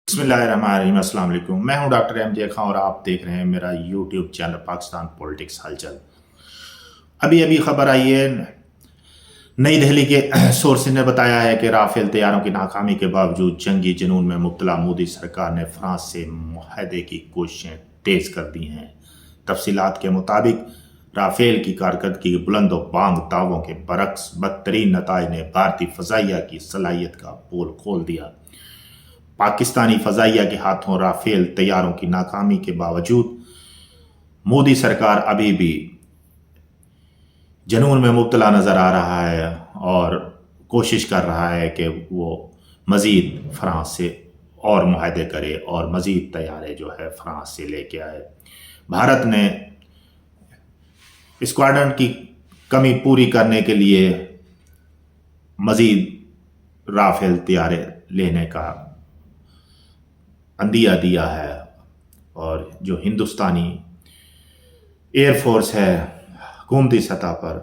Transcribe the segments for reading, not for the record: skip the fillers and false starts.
بسم اللہ الرحمن الرحیم۔ السلام علیکم، میں ہوں ڈاکٹر ایم جے خان اور آپ دیکھ رہے ہیں میرا یوٹیوب چینل پاکستان پولیٹکس ہلچل۔ ابھی خبر آئی ہے، نئی دہلی کے سورسز نے بتایا ہے کہ رافیل طیاروں کی ناکامی کے باوجود جنگی جنون میں مبتلا مودی سرکار نے فرانس سے معاہدے کی کوششیں تیز کر دی ہیں۔ تفصیلات کے مطابق رافیل کی کارکردگی کے بلند و بانگ دعووں کے برعکس بدترین نتائج نے بھارتی فضائیہ کی صلاحیت کا پول کھول دیا۔ پاکستانی فضائیہ کے ہاتھوں رافیل طیاروں کی ناکامی کے باوجود مودی سرکار ابھی بھی جنون میں مبتلا نظر آ رہا ہے اور کوشش کر رہا ہے کہ وہ مزید فرانس سے اور معاہدے کرے اور مزید طیارے جو ہے فرانس سے لے کے آئے۔ بھارت نے اسکواڈرن کی کمی پوری کرنے کے لیے مزید رافیل طیارے لینے کا عندیہ دیا ہے، اور جو ہندوستانی ایئر فورس ہے حکومتی سطح پر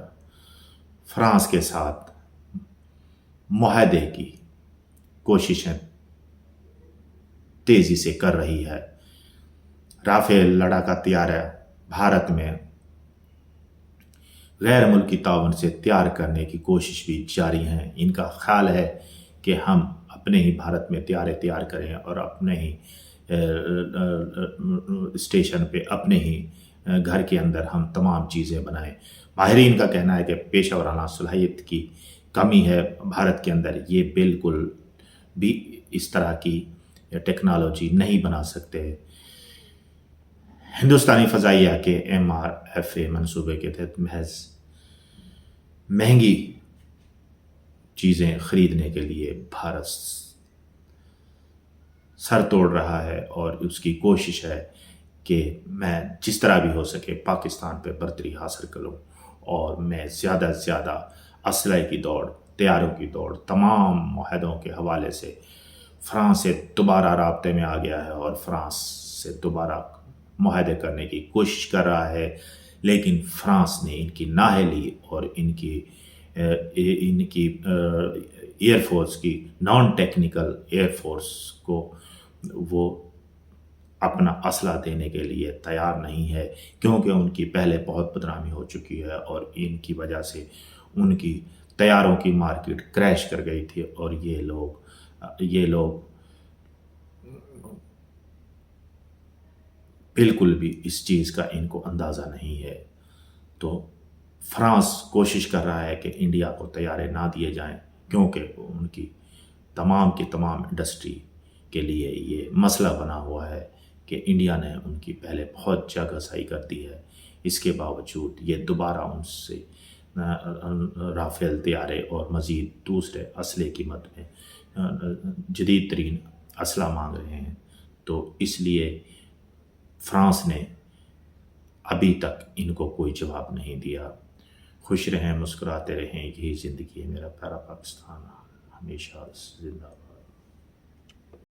فرانس کے ساتھ معاہدے کی کوششیں تیزی سے کر رہی ہے۔ رافیل لڑاکا طیارہ بھارت میں غیر ملکی تعاون سے تیار کرنے کی کوشش بھی جاری ہیں۔ ان کا خیال ہے کہ ہم اپنے ہی بھارت میں طیارے تیار کریں اور اپنے ہی اسٹیشن پہ اپنے ہی گھر کے اندر ہم تمام چیزیں بنائیں۔ ماہرین کا کہنا ہے کہ پیشہ ورانہ صلاحیت کی کمی ہے بھارت کے اندر، یہ بالکل بھی اس طرح کی ٹیکنالوجی نہیں بنا سکتے۔ ہندوستانی فضائیہ کے MRFA منصوبے کے تحت محض مہنگی چیزیں خریدنے کے لیے بھارت سر توڑ رہا ہے، اور اس کی کوشش ہے کہ میں جس طرح بھی ہو سکے پاکستان پہ برتری حاصل کروں، اور میں زیادہ سے زیادہ اسلحے کی دوڑ، طیاروں کی دوڑ، تمام معاہدوں کے حوالے سے فرانس سے دوبارہ رابطے میں آ گیا ہے اور فرانس سے دوبارہ معاہدے کرنے کی کوشش کر رہا ہے۔ لیکن فرانس نے ان کی ناہے لی اور ان کی ایئر فورس کی نان ٹیکنیکل ایئر فورس کو وہ اپنا اسلحہ دینے کے لیے تیار نہیں ہے، کیونکہ ان کی پہلے بہت بدنامی ہو چکی ہے اور ان کی وجہ سے ان کی طیاروں کی مارکیٹ کریش کر گئی تھی، اور یہ لوگ بالکل بھی اس چیز کا ان کو اندازہ نہیں ہے۔ تو فرانس کوشش کر رہا ہے کہ انڈیا کو طیارے نہ دیے جائیں، کیونکہ ان کی تمام انڈسٹری کے لیے یہ مسئلہ بنا ہوا ہے کہ انڈیا نے ان کی پہلے بہت جگہ صحیح کر دی ہے۔ اس کے باوجود یہ دوبارہ ان سے رافیل طیارے اور مزید دوسرے اسلحے کی مد میں جدید ترین اسلحہ مانگ رہے ہیں۔ تو اس لیے فرانس نے ابھی تک ان کو کوئی جواب نہیں دیا۔ خوش رہیں، مسکراتے رہیں، یہی زندگی ہے، میرا پیارا پاکستان ہمیشہ زندہ۔